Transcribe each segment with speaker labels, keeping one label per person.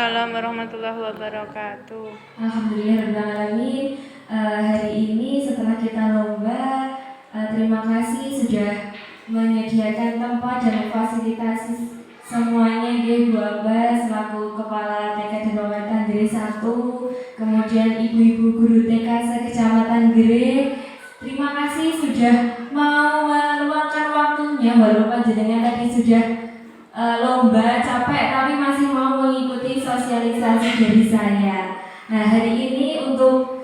Speaker 1: Waalaikumsalam warahmatullahi wabarakatuh.
Speaker 2: Alhamdulillahirrahmanirrahim. Hari ini setelah kita lomba, terima kasih sudah menyediakan tempat dan fasilitas semuanya. Bu Aba selaku Kepala TK dan Pemerintah Gere 1, kemudian ibu-ibu guru TK se-Kecamatan Gere, terima kasih sudah mau meluangkan waktunya walaupun panjenengan tadi sudah lomba capek tapi masih mau mengikuti sosialisasi dari saya. Nah, hari ini untuk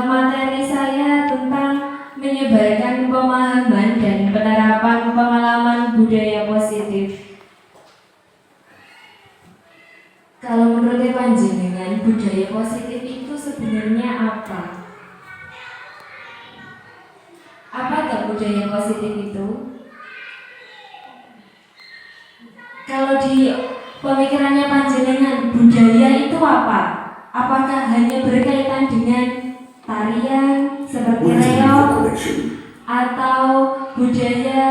Speaker 2: materi saya tentang menyebarkan pemahaman dan penerapan pengalaman budaya positif. Kalau menurut panjenengan, budaya positif itu sebenarnya apa? Apakah budaya positif itu? Kalau di pemikirannya panjenengan, budaya itu apa? Apakah hanya berkaitan dengan tarian seperti reog atau budaya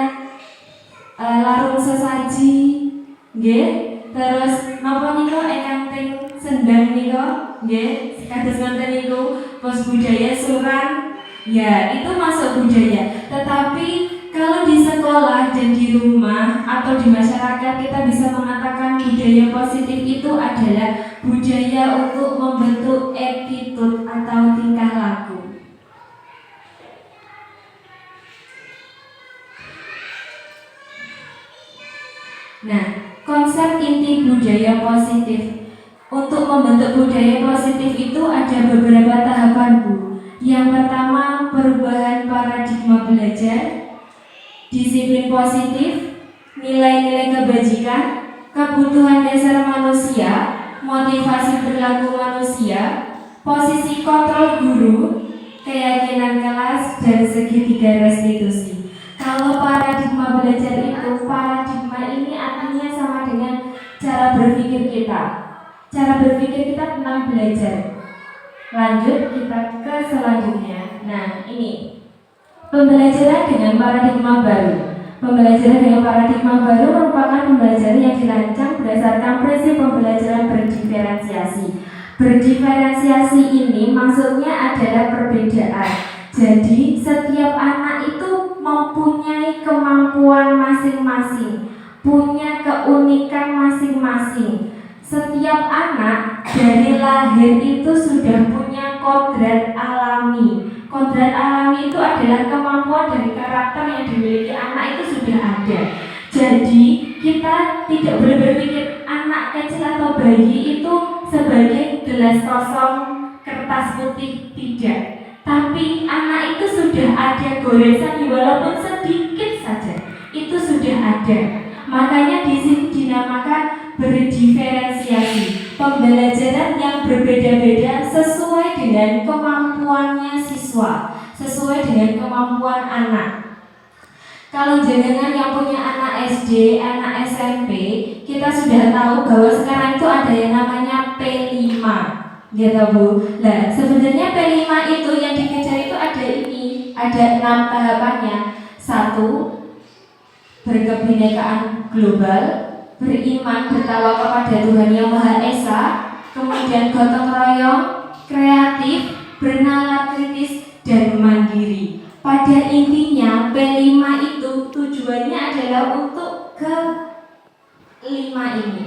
Speaker 2: larung sesaji, nggih? Terus napa niku ingkang teng sendang niku, nggih? Kados ngoten niku, pos budaya suran, ya itu masuk budaya. Tetapi kalau di sekolah dan di rumah atau di masyarakat kita bisa mengatakan budaya positif itu adalah budaya untuk membentuk attitude atau tingkah laku. Nah, konsep inti budaya positif. Untuk membentuk budaya positif itu ada beberapa tahapan, Bu. Yang pertama, perubahan paradigma belajar, disiplin positif, nilai-nilai kebajikan, kebutuhan dasar manusia, motivasi perilaku manusia, posisi kontrol guru, keyakinan kelas, dan segitiga restitusi. Kalau paradigma belajar itu, paradigma ini artinya sama dengan cara berpikir kita. Cara berpikir kita tentang belajar. Lanjut kita ke selanjutnya. Nah, ini pembelajaran dengan paradigma baru. Pembelajaran dengan paradigma baru merupakan pembelajaran yang dirancang berdasarkan prinsip pembelajaran berdiferensiasi. Berdiferensiasi ini maksudnya adalah perbedaan. Jadi setiap anak itu mempunyai kemampuan masing-masing, punya keunikan masing-masing. Setiap anak dari lahir itu sudah punya kodrat alami. Kodrat alami itu adalah kemampuan dari karakter yang dimiliki anak itu sudah ada. Jadi kita tidak boleh berpikir anak kecil atau bayi itu sebagai gelas kosong kertas putih, tidak. Tapi anak itu sudah ada goresan walaupun sedikit saja, itu sudah ada. Makanya di sini dinamakan berdiferensiasi, pembelajaran yang berbeda-beda sesuai dengan kemampuannya siswa, sesuai dengan kemampuan anak. Kalau jenengan yang punya anak SD, anak SMP, kita sudah tahu bahwa sekarang itu ada yang namanya P5, gitu Bu. Nah, sebenarnya P5 itu yang dikejar itu ada 6 tahapannya. 1. Berkebinekaan global, beriman bertakwa kepada Tuhan Yang Maha Esa, kemudian gotong royong, kreatif, bernalar kritis, dan mandiri. Pada intinya P5 itu tujuannya adalah untuk kelima ini.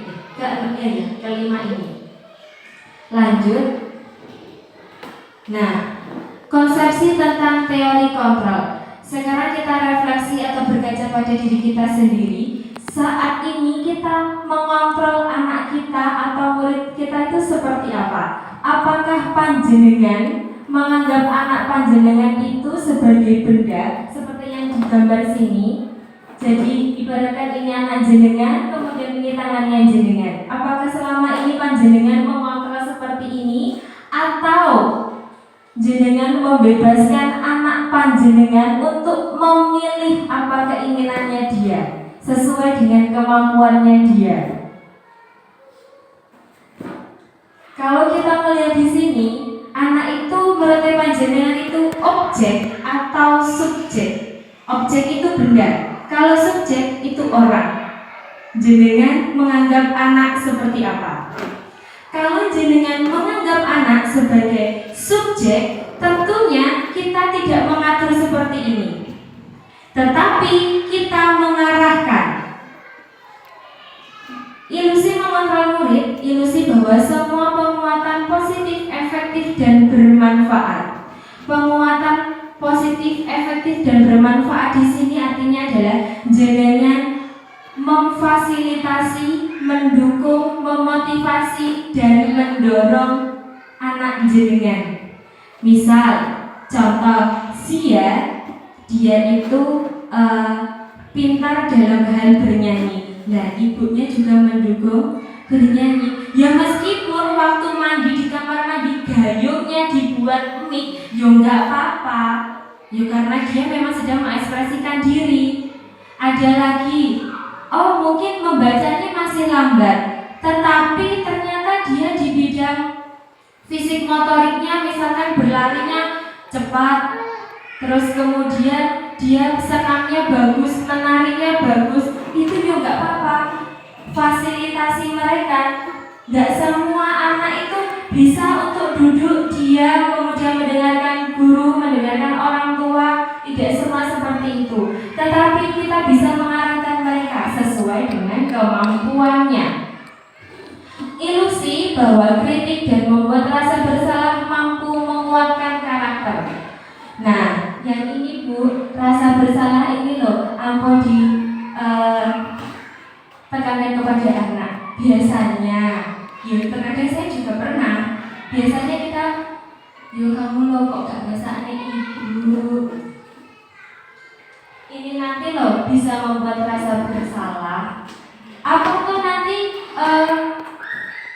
Speaker 2: Lanjut. Nah, konsepsi tentang teori kontrol. Sekarang kita refleksi atau berkaca pada diri kita sendiri. Saat ini kita mengontrol anak kita atau murid kita itu seperti apa? Apakah panjenengan menganggap anak panjenengan itu sebagai benda seperti yang digambar sini? Jadi ibaratkan ini anak jenengan, kemudian ini tangannya jenengan. Apakah selama ini panjenengan mengontrol seperti ini? Atau jenengan membebaskan anak panjenengan untuk memilih apa keinginannya dia sesuai dengan kemampuannya dia? Kalau kita melihat di sini, anak itu menurut panjenengan itu objek atau subjek. Objek itu benda, kalau subjek itu orang. Jenengan menganggap anak seperti apa? Kalau jenengan menganggap anak sebagai subjek, tentunya kita tidak mengatur seperti ini. Tetapi kita mengarahkan. Ilusi mengontrol murid, ilusi bahwa semua penguatan positif, efektif, dan bermanfaat. Penguatan positif, efektif, dan bermanfaat di sini artinya adalah jenengan memfasilitasi, mendukung, memotivasi, dan mendorong anak jenengan. Misal, contoh dia itu pintar dalam hal bernyanyi. Nah, ibunya juga mendukung bernyanyi. Ya meskipun waktu mandi di kamar mandi gayungnya dibuat mic, ya nggak apa-apa. Ya karena dia memang sedang mengekspresikan diri. Ada lagi, mungkin membacanya masih lambat, tetapi ternyata dia di bidang fisik motoriknya, misalkan berlarinya cepat, terus kemudian dia senamnya bagus, menarinya bagus, itu juga nggak apa-apa. Fasilitasi mereka. Nggak semua anak itu bisa untuk duduk diam kemudian mendengarkan guru, mendengarkan orang tua. Tidak semua seperti itu. Tetapi kita bisa mengarahkan mereka sesuai dengan kemampuannya. Ilusi bahwa kritik dan membuat rasa bersalah mampu menguatkan karakter. Nah, yang ini Bu, rasa bersalah ini loh, ampun tekankan kepada anak. Biasanya, terkadang saya juga pernah. Biasanya kita, kamu loh kok gak masakin ibu. Ini nanti loh bisa membuat rasa bersalah. Apakah nanti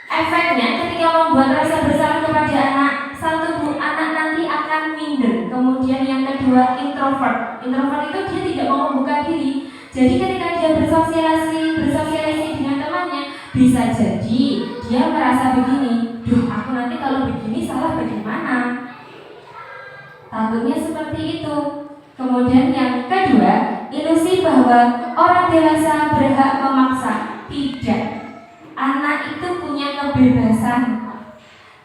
Speaker 2: efeknya ketika membuat rasa bersalah kepada anak? Satu, Bu, anak nanti akan minder. Kemudian yang kedua, introvert. Introvert itu dia tidak mau membuka diri. Jadi ketika dia bersosialisasi dengan temannya, bisa jadi dia merasa begini, aku nanti kalau begini salah bagaimana? Takutnya seperti itu. Kemudian yang kedua, ilusi bahwa orang dewasa berhak memaksa. Tidak. Anak itu punya kebebasan.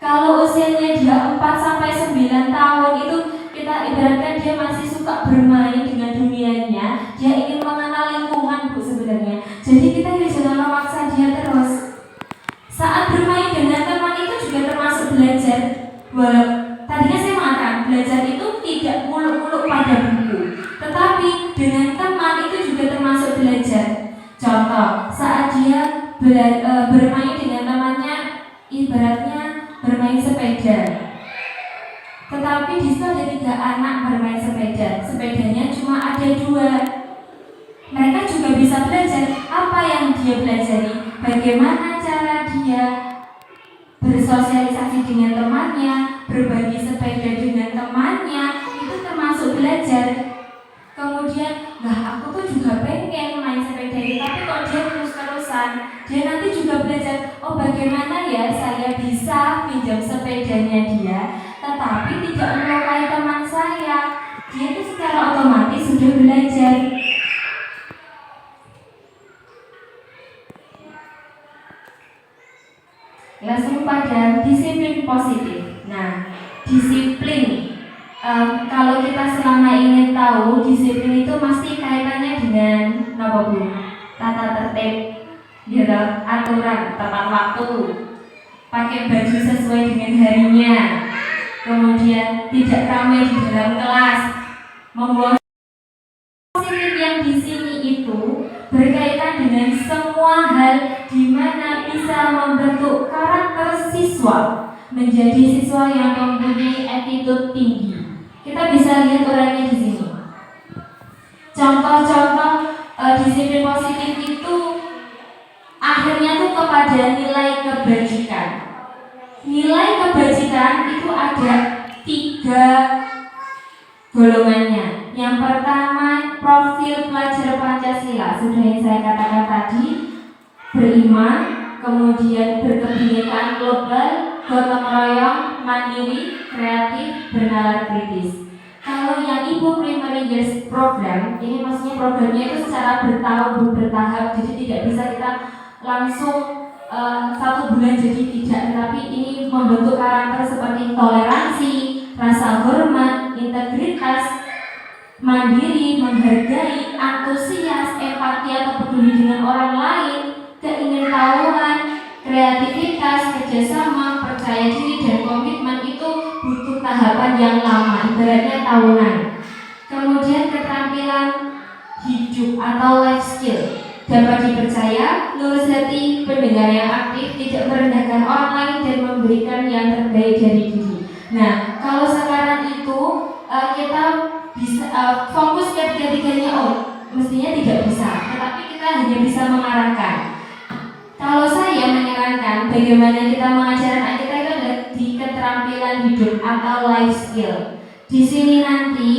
Speaker 2: Kalau usianya dia 4-9 tahun itu kita ibaratkan dia masih suka bermain dengan dunianya, dia ingin mengenal lingkungan Bu sebenarnya. Jadi kita jangan memaksa dia terus. Saat bermain dengan teman itu juga termasuk belajar. Tadinya saya mengatakan belajar itu tidak muluk-muluk pada buku, tetapi dengan teman itu juga termasuk belajar. Contoh, saat dia bermain dengan temannya, ibaratnya bermain sepeda. Tetapi di situ ada 3 anak bermain sepeda. Sepedanya cuma ada 2. Mereka juga bisa belajar. Apa yang dia pelajari? Bagaimana cara dia bersosialisasi dengan temannya, berbagi sepeda dengan temannya, itu termasuk belajar. Kemudian, aku tuh juga pengen main sepeda ini, tapi kok dia terus-terusan. Dia nanti juga belajar, bagaimana ya saya bisa pinjam sepedanya dia, tetapi tidak melukai teman saya. Dia itu secara otomatis sudah belajar. Langsung pada disiplin positif. Nah, disiplin kalau kita selama ingin tahu, disiplin itu pasti kaitannya dengan apa Bu? Tata tertib, aturan, tepat waktu, pakai baju sesuai dengan harinya, kemudian tidak ramai di dalam kelas, membawa disiplin yang di sini itu berkaitan dengan semua hal di mana bisa membentuk karakter siswa menjadi siswa yang mempunyai attitude tinggi. Kita bisa lihat orangnya di sini. Contoh-contoh disiplin positif itu akhirnya tuh kepada nilai kebajikan. Nilai kebajikan itu ada 3 golongannya. Yang pertama, profil pelajar Pancasila, sudah yang saya katakan tadi, beriman, kemudian berkebinekaan global, gotong royong, mandiri, kreatif, bernalar kritis. Kalau yang Ibu Primary Years Program, ini maksudnya programnya itu secara bertahap, jadi tidak bisa kita langsung 1 bulan jadi tidak. tidak, tetapi ini membentuk karakter seperti toleransi, rasa hormat, integritas, mandiri, menghargai, antusias, empati atau peduli dengan orang lain, keingintahuan, kreativitas, kerjasama, percaya diri, dan komitmen itu butuh tahapan yang lama, ibaratnya tahunan. Kemudian keterampilan hidup atau life skill dapat dipercaya, lurus hati, pendengar yang aktif, tidak merendahkan orang lain, dan memberikan yang terbaik dari diri. Nah, kalau sekarang itu kita bisa fokus ke tiga-tiganya, mestinya tidak bisa, tetapi kita hanya bisa mengarahkan. Kalau saya menyarankan bagaimana kita mengajar anak kita itu adalah di keterampilan hidup atau life skill. Di sini nanti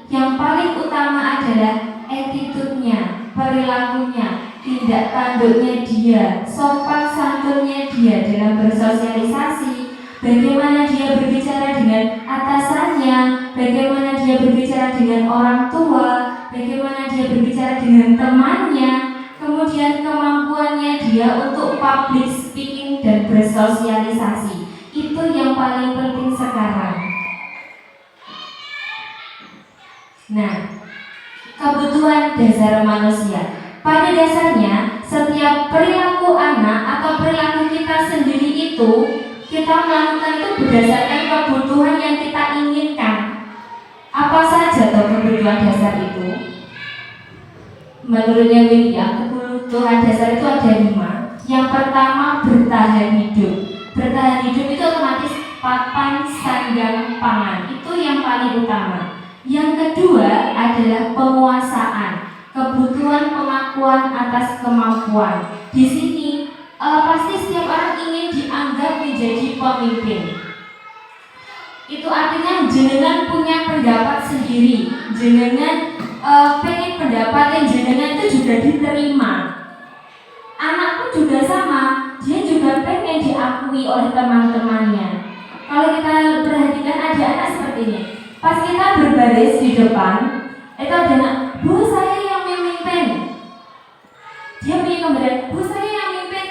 Speaker 2: yang paling utama adalah attitude-nya, perilakunya, tindak tanduknya dia, sopan santunnya dia dalam bersosialisasi, bagaimana dia berbicara dengan atasannya, bagaimana dia berbicara dengan orang tua, bagaimana dia berbicara dengan temannya, kemudian kemampuannya dia untuk public speaking dan bersosialisasi. Itu yang paling penting sekarang. Nah, kebutuhan dasar manusia. Pada dasarnya, setiap perilaku anak atau perilaku kita sendiri itu, kita melakukan itu berdasarkan kebutuhan yang kita inginkan. Apa saja kebutuhan dasar itu? Menurutnya William, kebutuhan dasar itu ada 5. Yang pertama, bertahan hidup. Bertahan hidup itu otomatis papan, sandang, pangan. Itu yang paling utama. Yang kedua adalah penguasaan, kebutuhan pengakuan atas kemampuan. Di sini pasti setiap orang ingin dianggap menjadi pemimpin. Itu artinya jenengan punya pendapat sendiri, jenengan pengen pendapat yang jenengan itu juga diterima. Anak pun juga sama, dia juga pengen diakui oleh teman-temannya. Kalau kita perhatikan ada anak seperti ini. Pas kita berbaris di depan, itu ada anak, Bu saya yang memimpin. Dia punya gambaran, Bu saya yang mimpin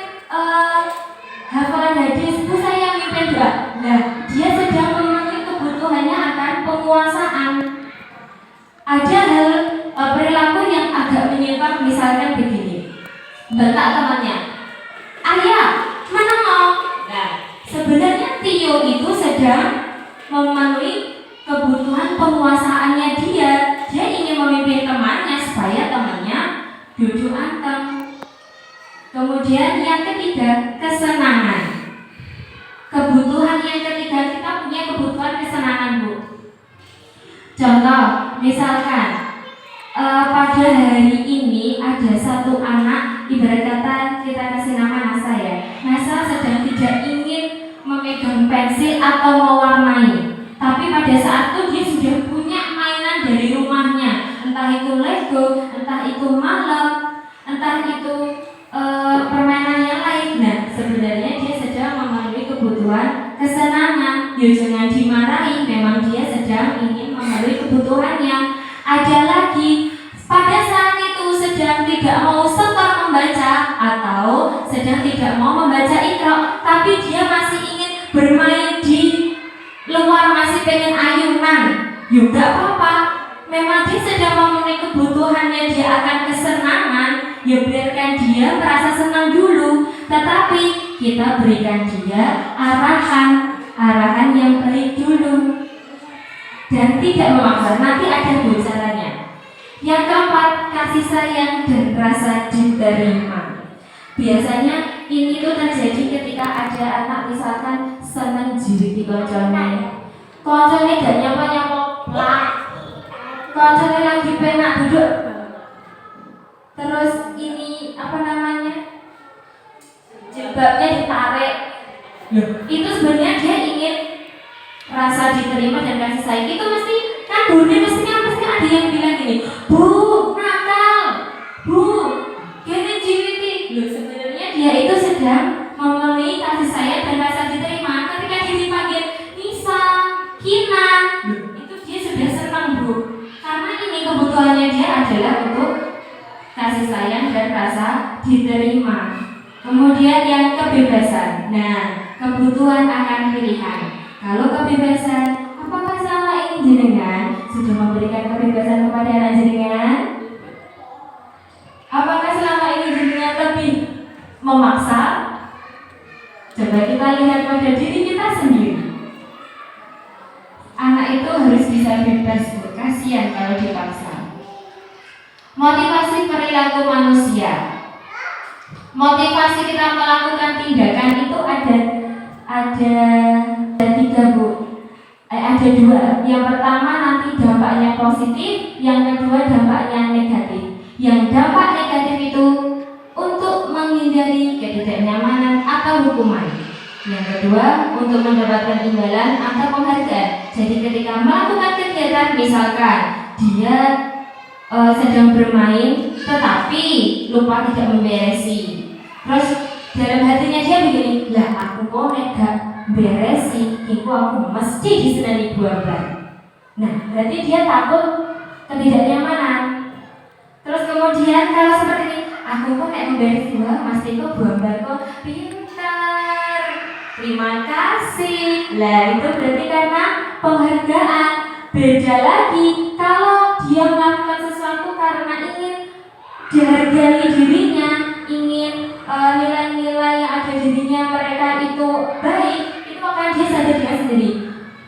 Speaker 2: hafalan hadis, Bu saya yang mimpin doa. Nah, dia sedang memenuhi kebutuhannya akan penguasaan. Ada hal perilaku yang agak menyimpang, misalkan begini, bentak temannya, ayah, mana mau? Nah, sebenarnya Tio itu sedang memenuhi kebutuhan penguasaannya dia. Dia ingin memimpin temannya supaya temannya duduk anteng. Kemudian yang ketiga, kesenangan. Kebutuhan yang ketiga, kita punya kebutuhan kesenangan, Bu. Contoh, misalkan pada hari ini ada satu anak, ibarat kata kita kasih nama Nasa ya. Nasa sedang tidak ingin memegang pensil atau mewarnai. Tapi pada saat itu dia sudah punya mainan dari rumahnya, entah itu Lego, entah itu malam, entah itu permainan yang lain. Nah, sebenarnya dia sedang memenuhi kebutuhan kesenangan. Ya jangan dimarahi, memang dia sedang ingin memenuhi kebutuhannya. Ada lagi, pada saat itu sedang tidak mau sempat membaca atau sedang tidak mau membaca Iqra, tapi dia masih ingin bermain di luar, masih pengen ayunan, juga apa-apa. Memang dia sedang memenuhi kebutuhannya, dia akan kesenangan, ya biarkan dia merasa senang dulu. Tetapi kita berikan dia arahan yang baik dulu, dan tidak memaksa. Nanti ada bocorannya. Yang keempat, kasih sayang dan rasa diterima. Biasanya ini tuh terjadi ketika ada anak misalkan seneng jiliti koncone. Koncone gak nyapa-nyapa plak. Koncone lagi penak duduk. Terus ini apa namanya? Jilbabnya ditarik. Itu sebenarnya dia ingin rasa diterima dan kasih sayang. Itu mesti kan dunia mestinya pasti ada yang bilang gini, Bu, nakal. Bu, gini jiliti. Loh, sebenarnya dia itu sedang memenuhi kasih sayang dan rasa diterima. Ketika dia dipanggil Nisa, Kina, itu dia sudah senang, Bu. Karena ini kebutuhannya dia adalah untuk kasih sayang dan rasa diterima. Kemudian yang kebebasan. Nah, kebutuhan akan pilihan. Kalau kebebasan, apakah selama ini jenengan sudah memberikan kebebasan kepada anak jenengan? Apakah selama ini jenengan lebih memaksa? Coba kita lihat pada diri kita sendiri. Anak itu harus bisa bebas, Bu. Kasihan kalau dipaksa. Motivasi perilaku manusia. Motivasi kita melakukan tindakan itu ada tiga, Bu. Ada dua. Yang pertama nanti dampaknya positif, yang kedua dampaknya negatif. Yang dampak negatif itu untuk menghindari ketidaknyamanan atau hukuman. Yang kedua untuk mendapatkan imbalan atau penghargaan. Jadi ketika melakukan kegiatan, misalkan dia sedang bermain tetapi lupa tidak memberesi, terus dalam hatinya dia begini, lah aku kok gak beresi, aku mesti disenani buah-buah. Nah, berarti dia takut ketidaknyamanan. Terus kemudian kalau seperti ini, aku kok gak memberesi, wah mesti kok buah-buah kok pintar, terima kasih. Lah itu berarti karena penghargaan. Beda lagi kalau dia melakukan sesuatu karena ingin dihargai dirinya, ingin nilai-nilai yang ada di dirinya mereka itu baik, itu akan dia sadar dengan sendiri.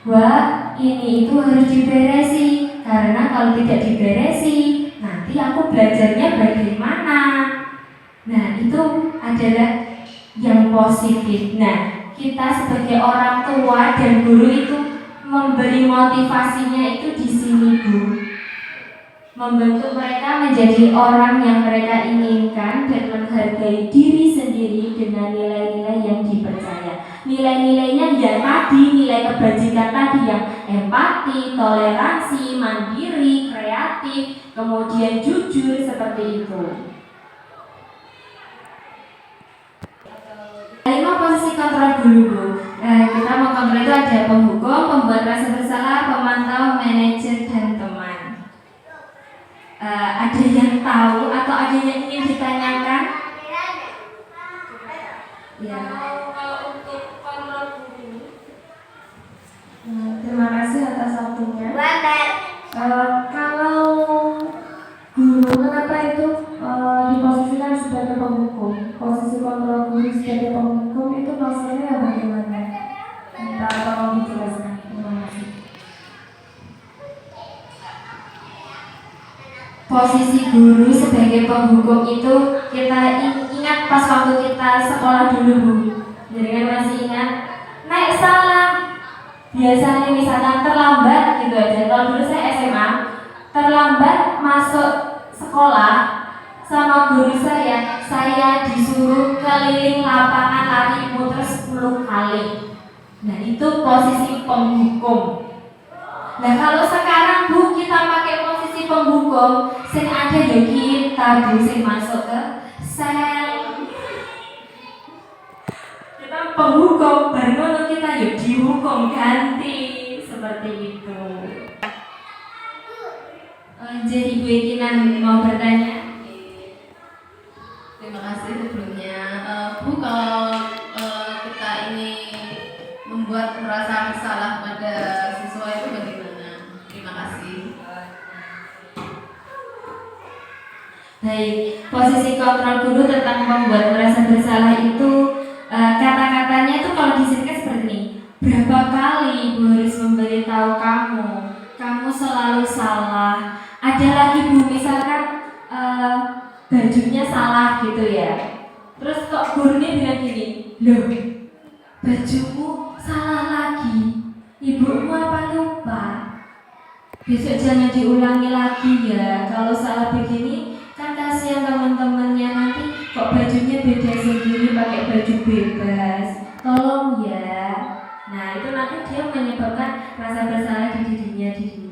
Speaker 2: Wah, ini itu harus diberesi, karena kalau tidak diberesi nanti aku belajarnya bagaimana. Nah, itu adalah yang positif. Nah, kita sebagai orang tua dan guru itu memberi motivasinya itu di sini, Bu. Membentuk mereka menjadi orang yang mereka inginkan dan menghargai diri sendiri dengan nilai-nilai yang dipercaya. Nilai-nilainya ya tadi, nilai kebajikan tadi yang empati, toleransi, mandiri, kreatif, kemudian jujur, seperti itu. 5 posisi kontrol dulu, Bu. Kita mau kontrol itu ada penghukum, pembuat rasa bersalah, pemantau, manajer, dan teman. Ada yang tahu atau ada yang ingin ditanyakan? Ya.
Speaker 1: Kalau untuk kontrol dulu.
Speaker 2: Terima kasih atas waktunya. Kalau guru, kenapa itu diposisikan sebagai penghukum? Posisi kontrol guru sebagai penghukum itu maksudnya bagaimana? Minta tolong dijelaskan. Terima kasih. Posisi guru sebagai penghukum itu kita ingat pas waktu kita sekolah dulu, Bu. Jadi kan masih ingat naik salah. Biasanya misalkan terlambat gitu aja. Kalau dulu saya SMA, terlambat masuk sekolah sama guru saya disuruh keliling lapangan lari muter 10 kali. Nah, itu posisi penghukum. Nah, kalau sekarang, Bu, kita pakai posisi penghukum, sing ada ya kita, Bu, sing masuk ke sel. Kita penghukum, baru kita ya dihukum ganti, seperti itu. Jadi Bu Ekinan mau bertanya?
Speaker 3: Terima kasih sebelumnya. Bu, kalau kita ini membuat merasa bersalah pada siswa itu bagaimana? Terima kasih.
Speaker 2: Baik, posisi kontrol guru tentang membuat merasa bersalah itu kata-katanya itu kalau disingkat seperti ini. Berapa kali Ibu harus memberitahu kamu selalu salah. Ada lagi, Bu, misalkan bajunya salah gitu ya. Terus kok gurunya bilang gini, loh, bajumu salah lagi, ibumu apa lupa? Besok jangan diulangi lagi ya. Kalau salah begini kan kasihan teman-temannya, nanti kok bajunya beda sendiri pakai baju bebas. Tolong ya. Nah, itu nanti dia menyebabkan rasa bersalah di dirinya sendiri.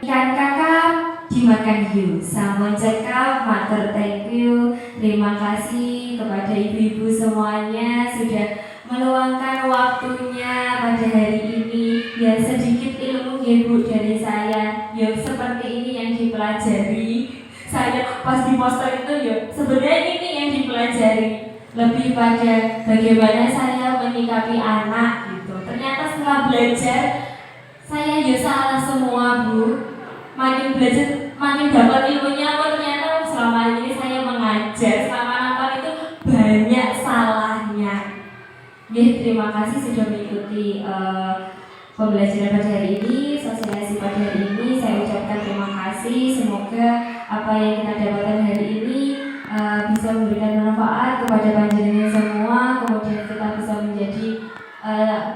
Speaker 2: Ikan kakap dimakan hiu, salmon cekap, matur thank you. Terima kasih kepada ibu-ibu semuanya sudah meluangkan waktunya pada hari ini. Ya, sedikit ilmu ya, Bu, dari saya. Ya, seperti ini yang dipelajari. Saya pas di poster itu ya, sebenarnya ini yang dipelajari. mengajari lebih pada bagaimana saya menyikapi anak gitu. Ternyata setelah belajar saya ya salah semua Bu. Makin belajar makin dapat ilmunya, oh ternyata selama ini saya mengajar selama nonton itu banyak salahnya. Terima kasih sudah mengikuti pembelajaran pada hari ini, sosialisasi pada hari ini. Saya ucapkan terima kasih. Semoga apa yang kita dapatkan hari ini bisa memberikan manfaat kepada panjenengan semua. Kemudian kita bisa menjadi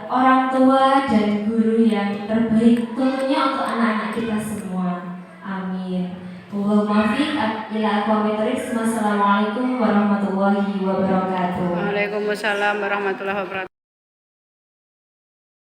Speaker 2: orang tua dan guru yang terbaik tentunya untuk anak-anak kita semua. Amin. Allahumma fiq ila aqwamit thoriq. Wassalamualaikum warahmatullahi wabarakatuh.
Speaker 4: Waalaikumsalam warahmatullahi wabarakatuh.